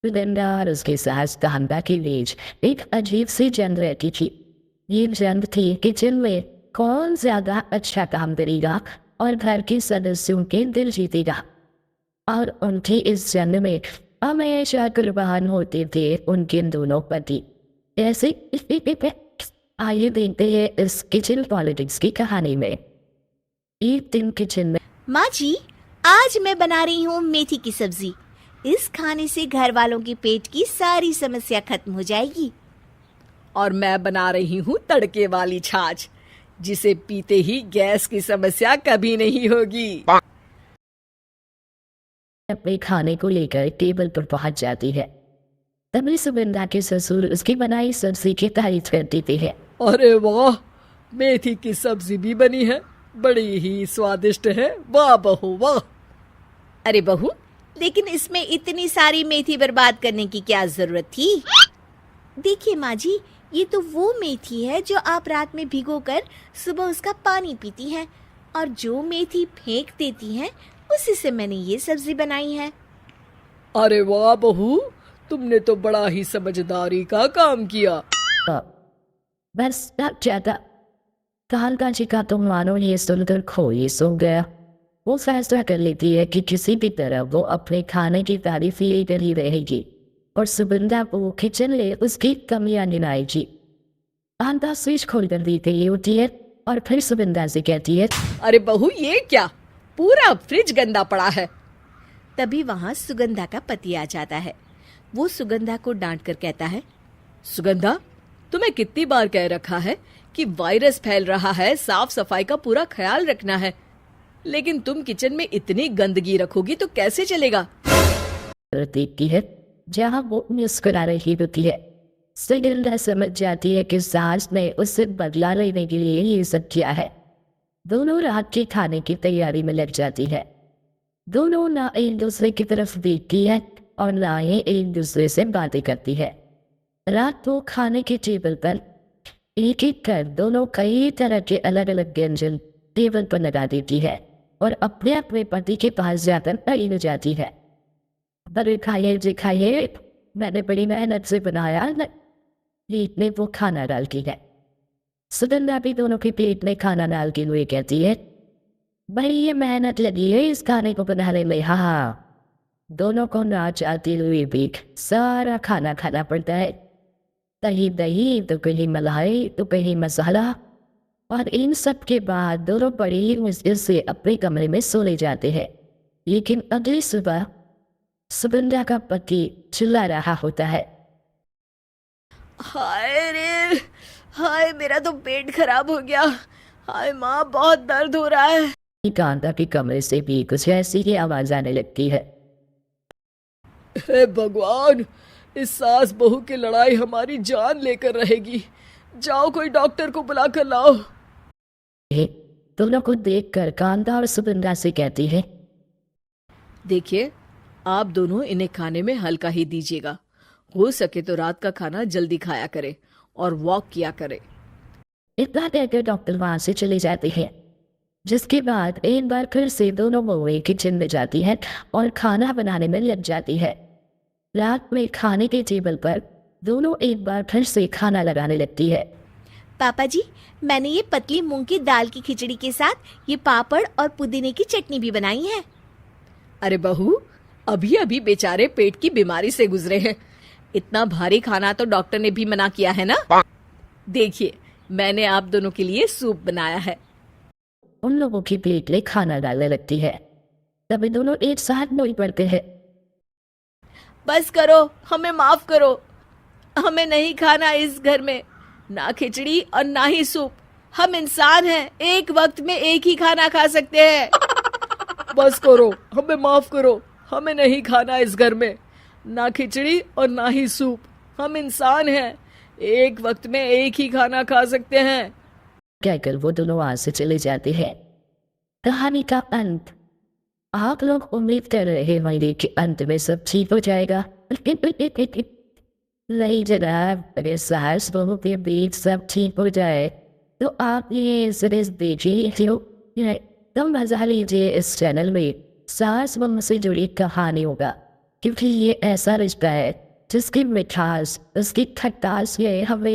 सुगंधा और उसके सास कांदा के बीच एक अजीब सी जंग रहती थी। ये जंग थी किचन में कौन ज्यादा अच्छा काम करेगा और घर के सदस्यों के दिल जीतेगा। और उनकी इस जंग में हमेशा कुर्बान होते थे उनके दोनों पति। ऐसे आइए देखते हैं इस किचन पॉलिटिक्स की कहानी में। एक दिन किचन में माँ जी, आज मैं बना रही हूँ मेथी की सब्जी। इस खाने से घर वालों के पेट की सारी समस्या खत्म हो जाएगी। और मैं बना रही हूँ तड़के वाली छाछ, जिसे पीते ही गैस की समस्या कभी नहीं होगी। अपने खाने को लेकर टेबल पर पहुंच जाती है। तभी सुगंधा के ससुर उसकी बनाई सब्जी की तारीफ कर देते हैं। अरे वाह, मेथी की सब्जी भी बनी है, बड़ी ही स्वादिष्ट है। वाह बहू वाह। अरे बहू, लेकिन इसमें इतनी सारी मेथी बर्बाद करने की क्या जरूरत थी? देखिए माँ जी, ये तो वो मेथी है जो आप रात में भिगोकर सुबह उसका पानी पीती हैं, और जो मेथी फेंक देती हैं उसी से मैंने ये सब्जी बनाई है। अरे वाह बहू, तुमने तो बड़ा ही समझदारी का काम किया। बस लग जाता। कांता जी का तो मानो ये सुनकर खोई सो गया। वो फैसला कर लेती है कि किसी भी तरह वो अपने खाने की तारीफ ही करी रहेगी और सुगंधा को किचन ले उसकी कमियां गिनाएगी। कांता स्विच खोल कर दी गई होती है और फिर सुगंधा से कहती है, अरे बहू, ये क्या, पूरा फ्रिज गंदा पड़ा है। तभी वहाँ सुगंधा का पति आ जाता है। वो सुगंधा को डांट कर कहता है, सुगंधा, तुम्हें कितनी बार कह रखा है कि वायरस फैल रहा है, साफ सफाई का पूरा ख्याल रखना है, लेकिन तुम किचन में इतनी गंदगी रखोगी तो कैसे चलेगा। देखती है जहाँ वो मुस्कुरा रही होती है। सुगंधा समझ जाती है कि सास ने उससे बदला लेने के लिए ये सब किया है। दोनों रात के खाने की तैयारी में लग जाती है। दोनों ना एक दूसरे की तरफ देखती है और ना ही एक दूसरे से बातें करती है। रात को खाने के टेबल पर एक एक कर दोनों कई तरह के अलग अलग व्यंजन टेबल पर लगा देती है और अपने अपने पति के पास जाकर बैठ जाती है। बड़े खाइए जी खाइए, मैंने बड़ी मेहनत से बनाया न। प्लेट में वो खाना डालती है। सुगंधा भी दोनों के प्लेट में खाना डाल के हुए कहती है, भाई ये मेहनत लगी है इस खाने को बनाने में। हाँ, दोनों को ना चाहते हुए भी सारा खाना खाना पड़ता है। कहीं दही तो कहीं मलाई तो कहीं मसाला। और इन सब के बाद दोनों बड़ी ही मुश्किल से अपने कमरे में सो ले जाते हैं। लेकिन अगली सुबह सुगंधा का पति चिल्ला रहा होता है, हाय रे, हाय मेरा तो पेट खराब हो गया। हाय माँ, बहुत दर्द हो रहा है। कांता के कमरे से भी कुछ ऐसी ही आवाज आने लगती है। हे भगवान, इस सास बहू की लड़ाई हमारी जान लेकर रहेगी। जाओ कोई डॉक्टर को बुला कर लाओ। दोनों को देखकर कांता और सुगंधा से कहती है, देखिए, आप दोनों इन्हें खाने में हल्का ही दीजिएगा। हो सके तो रात का खाना जल्दी खाया करे और वॉक किया करे। इतना कहकर डॉक्टर वहां से चले जाते हैं। जिसके बाद एक बार फिर से दोनों बहुएं किचन में जाती है और खाना बनाने में लग जाती है। रात में खाने के टेबल पर दोनों एक बार फिर से खाना लगाने लगती है। पापा जी, मैंने ये पतली मूंग की दाल की खिचड़ी के साथ ये पापड़ और पुदीने की चटनी भी बनाई है। अरे बहू, अभी अभी बेचारे पेट की बीमारी से गुजरे हैं। इतना भारी खाना तो डॉक्टर ने भी मना किया है ना। देखिए, मैंने आप दोनों के लिए सूप बनाया है। उन लोगों की प्लेट में खाना डालने लगती है। तभी दोनों एक साथ बोल पड़ते हैं, बस करो, हमें माफ करो। हमें नहीं खाना इस घर में, ना खिचड़ी और ना ही सूप। हम इंसान हैं, एक वक्त में एक ही खाना खा सकते हैं। बस करो, हमें माफ करो। हमें नहीं खाना इस घर में, ना खिचड़ी और ना ही सूप। हम इंसान हैं, एक वक्त में एक ही खाना खा सकते हैं। कहकर वो दोनों वहां से चले जाते हैं। कहानी का अंत। आप लोग उम्मीद कर रहे होंगे कि अंत में सब ठीक हो जाएगा। नहीं जनाब, अगर सास बहू के बीच सब ठीक हो जाए तो आप ये सीरीज देखिए क्यों। तो मजा लीजिए इस चैनल में सास बहू से जुड़ी कहानी होगा। क्योंकि ये ऐसा रिश्ता है जिसकी मिठास, उसकी खटास ये हमें